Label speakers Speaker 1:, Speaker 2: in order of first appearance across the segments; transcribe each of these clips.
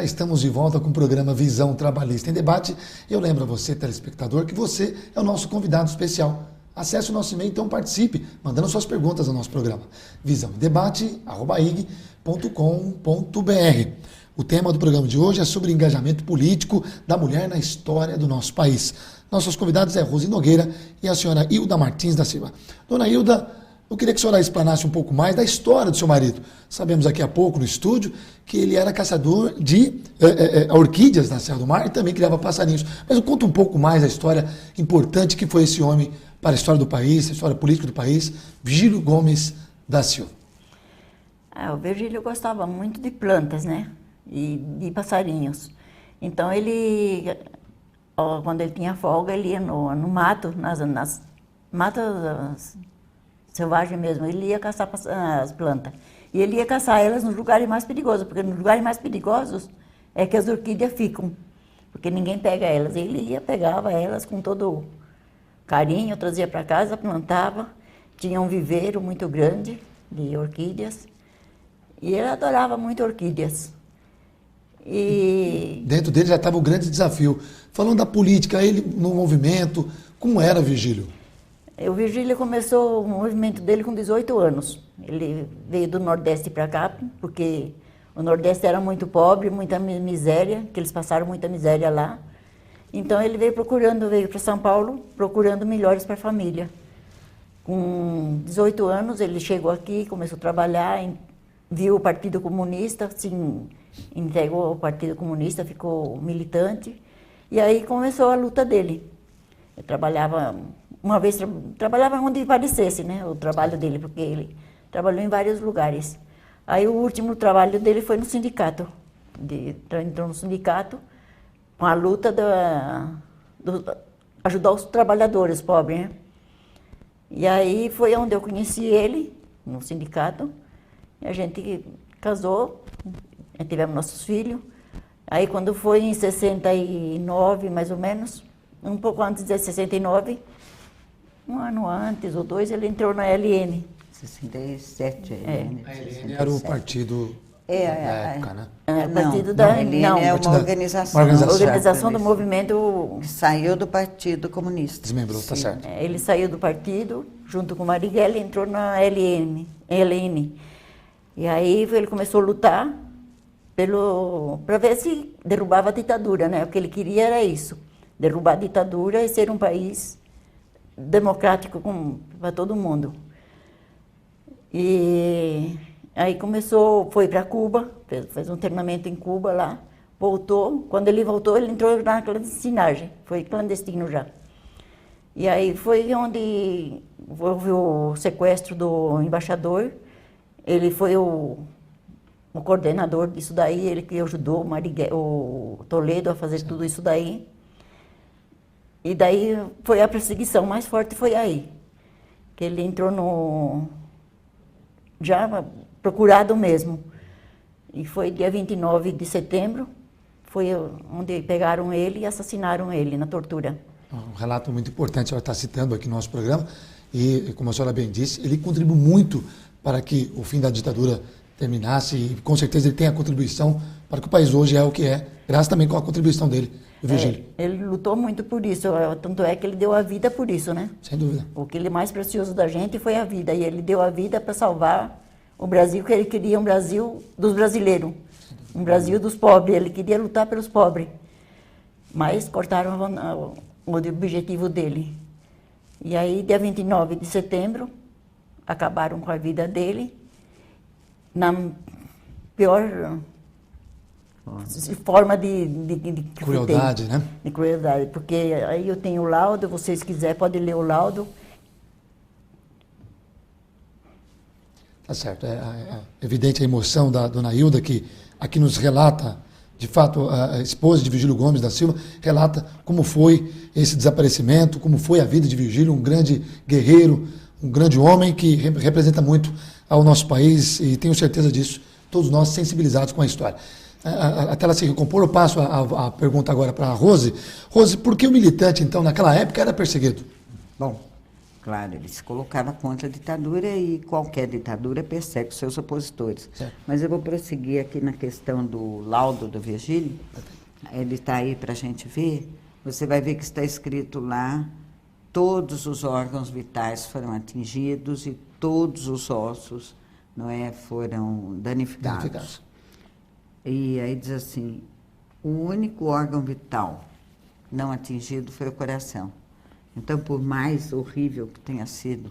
Speaker 1: já estamos de volta com o programa Visão Trabalhista em Debate. Eu lembro a você, telespectador, que você é o nosso convidado especial. Acesse o nosso e-mail, então participe, mandando suas perguntas ao nosso programa. visãodebate@ig.com.br. O tema do programa de hoje é sobre engajamento político da mulher na história do nosso país. Nossos convidados é Rose Nogueira e a senhora Hilda Martins da Silva. Dona Hilda, eu queria que a senhora explanasse um pouco mais da história do seu marido. Sabemos aqui há pouco no estúdio que ele era caçador de orquídeas na Serra do Mar e também criava passarinhos. Mas conta um pouco mais da história importante que foi esse homem para a história do país, a história política do país, Virgílio Gomes da Silva.
Speaker 2: O Virgílio gostava muito de plantas, né? E de passarinhos. Então ele, quando ele tinha folga, ele ia no mato, nas matas selvagem mesmo, ele ia caçar as plantas. E ele ia caçar elas nos lugares mais perigosos, porque nos lugares mais perigosos é que as orquídeas ficam, porque ninguém pega elas. Ele ia, pegava elas com todo carinho, trazia para casa, plantava, tinha um viveiro muito grande de orquídeas, e ele adorava muito orquídeas. E
Speaker 1: dentro dele já estava o grande desafio. Falando da política, ele no movimento, como era Virgílio?
Speaker 2: O Virgílio começou o movimento dele com 18 anos. Ele veio do Nordeste para cá, porque o Nordeste era muito pobre, muita miséria, que eles passaram muita miséria lá. Então ele veio para São Paulo, procurando melhores para a família. Com 18 anos ele chegou aqui, começou a trabalhar, viu o Partido Comunista, assim, entregou ao Partido Comunista, ficou militante. E aí começou a luta dele. Ele trabalhava... Uma vez trabalhava onde parecesse, né, o trabalho dele, porque ele trabalhou em vários lugares. Aí o último trabalho dele foi no sindicato. Entrou no sindicato com a luta ajudar os trabalhadores pobres, né? E aí foi onde eu conheci ele, no sindicato. E a gente casou, tivemos nossos filhos. Aí quando foi em 69, mais ou menos, um pouco antes de 69, um ano antes ou dois, ele entrou na LN.
Speaker 3: 67,
Speaker 1: A LN era o partido da época, né?
Speaker 2: O partido
Speaker 3: a LN é uma organização.
Speaker 2: Organização do movimento...
Speaker 3: Saiu do Partido Comunista.
Speaker 1: Desmembrou, tá certo.
Speaker 2: Ele saiu do partido, junto com Marighella, e entrou na LN. E aí ele começou a lutar para ver se derrubava a ditadura, né? O que ele queria era isso, derrubar a ditadura e ser um país democrático para todo mundo. E aí foi para Cuba, fez um treinamento em Cuba lá, voltou. Quando ele voltou, ele entrou na clandestinagem, foi clandestino já. E aí foi onde houve o sequestro do embaixador. Ele foi o coordenador disso daí, ele que ajudou o Toledo a fazer tudo isso daí. E daí foi a perseguição mais forte, foi aí. Que ele entrou já procurado mesmo. E foi dia 29 de setembro, foi onde pegaram ele e assassinaram ele na tortura.
Speaker 1: Um relato muito importante, a senhora está citando aqui no nosso programa, e como a senhora bem disse, ele contribuiu muito para que o fim da ditadura terminasse, e com certeza ele tem a contribuição para que o país hoje é o que é, graças também com a contribuição dele. Virgílio.
Speaker 2: Ele lutou muito por isso, tanto é que ele deu a vida por isso, né?
Speaker 1: Sem dúvida.
Speaker 2: O que ele mais precioso da gente foi a vida, e ele deu a vida para salvar o Brasil, que ele queria um Brasil dos brasileiros, um Brasil dos pobres, ele queria lutar pelos pobres, mas cortaram o objetivo dele. E aí, dia 29 de setembro, acabaram com a vida dele, na pior... forma de
Speaker 1: crueldade, né?
Speaker 2: De crueldade, porque aí eu tenho o laudo, vocês quiserem podem ler o laudo.
Speaker 1: Tá certo, é evidente a emoção da dona Hilda, que aqui nos relata, de fato, a esposa de Virgílio Gomes da Silva, relata como foi esse desaparecimento, como foi a vida de Virgílio, um grande guerreiro, um grande homem que representa muito ao nosso país, e tenho certeza disso, todos nós sensibilizados com a história. Até ela se recompor, eu passo a pergunta agora para a Rose. Rose, por que o militante, então, naquela época era perseguido?
Speaker 4: Bom,
Speaker 3: Claro, ele se colocava contra a ditadura e qualquer ditadura persegue os seus opositores.
Speaker 1: Certo.
Speaker 3: Mas eu vou prosseguir aqui na questão do laudo do Virgílio. Ele está aí para a gente ver. Você vai ver que está escrito lá: todos os órgãos vitais foram atingidos e todos os ossos, não é, foram danificados. E aí diz assim: o único órgão vital não atingido foi o coração. Então, por mais horrível que tenha sido,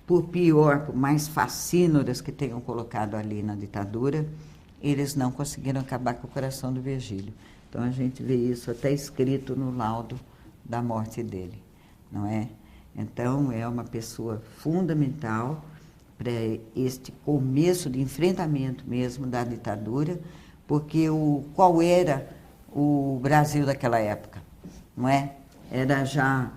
Speaker 3: por pior, por mais fascínoras que tenham colocado ali na ditadura, eles não conseguiram acabar com o coração do Virgílio. Então, a gente vê isso até escrito no laudo da morte dele, não é? Então, é uma pessoa fundamental para este começo de enfrentamento mesmo da ditadura, porque qual era o Brasil daquela época, não é? Era já,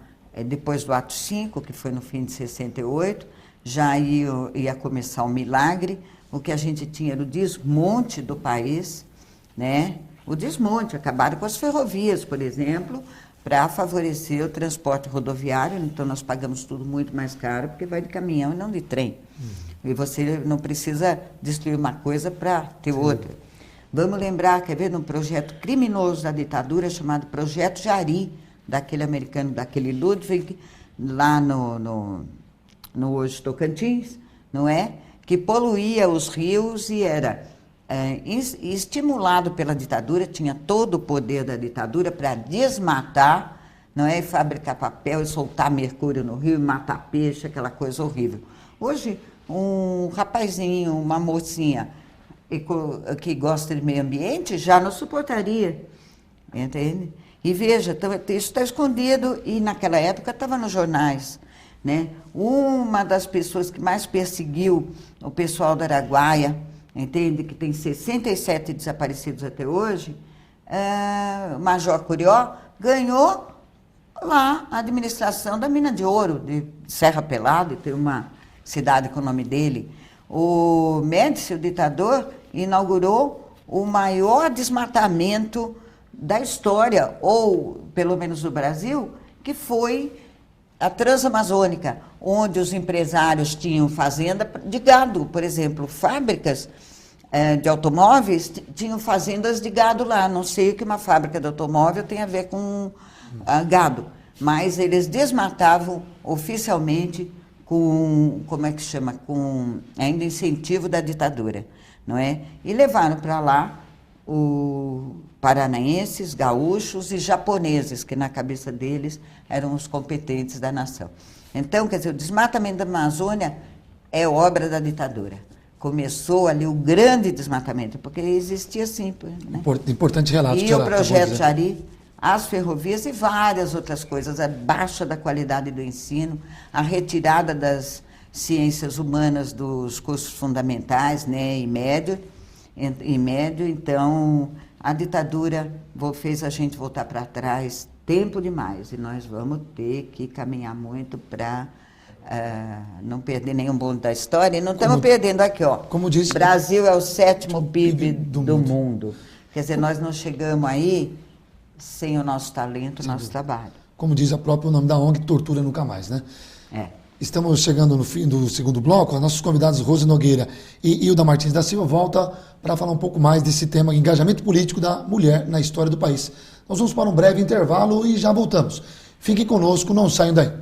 Speaker 3: depois do ato 5, que foi no fim de 68, já ia começar o milagre. O que a gente tinha era o desmonte do país, né? O desmonte, acabaram com as ferrovias, por exemplo, para favorecer o transporte rodoviário. Então, nós pagamos tudo muito mais caro, porque vai de caminhão e não de trem. E você não precisa destruir uma coisa para ter outra. Vamos lembrar, quer ver, num projeto criminoso da ditadura, chamado Projeto Jari, daquele americano, daquele Ludwig, lá no hoje Tocantins, não é? Que poluía os rios e era estimulado pela ditadura, tinha todo o poder da ditadura para desmatar, não é? E fabricar papel e soltar mercúrio no rio e matar peixe, aquela coisa horrível. Hoje, um rapazinho, uma mocinha que gosta de meio ambiente já não suportaria, entende? E veja, isso está escondido e naquela época estava nos jornais, né? Uma das pessoas que mais perseguiu o pessoal do Araguaia, entende? Que tem 67 desaparecidos até hoje, o Major Curió ganhou lá a administração da mina de ouro de Serra Pelada, e tem uma cidade com o nome dele. O Médici, o ditador, inaugurou o maior desmatamento da história, ou pelo menos do Brasil, que foi a Transamazônica, onde os empresários tinham fazenda de gado, por exemplo, fábricas de automóveis tinham fazendas de gado lá. Não sei o que uma fábrica de automóvel tem a ver com gado, mas eles desmatavam oficialmente com, como é que chama, com ainda incentivo da ditadura, não é? E levaram para lá os paranaenses, gaúchos e japoneses, que na cabeça deles eram os competentes da nação. Então, quer dizer, o desmatamento da Amazônia é obra da ditadura. Começou ali o grande desmatamento, porque existia assim, né?
Speaker 1: Importante relato.
Speaker 3: E o projeto Jari, as ferrovias e várias outras coisas, a baixa da qualidade do ensino, a retirada das ciências humanas dos cursos fundamentais, né, e médio, então a ditadura fez a gente voltar para trás tempo demais, e nós vamos ter que caminhar muito para não perder nenhum bonde da história, e não estamos perdendo aqui, ó.
Speaker 1: Como disse,
Speaker 3: Brasil é o 7º PIB do mundo. Quer dizer, nós não chegamos aí sem o nosso talento, o nosso trabalho.
Speaker 1: Como diz o próprio nome da ONG, Tortura Nunca Mais, né?
Speaker 3: É.
Speaker 1: Estamos chegando no fim do segundo bloco. Nossos convidados Rose Nogueira e Hilda Martins da Silva voltam para falar um pouco mais desse tema, engajamento político da mulher na história do país. Nós vamos para um breve intervalo e já voltamos. Fiquem conosco, não saiam daí.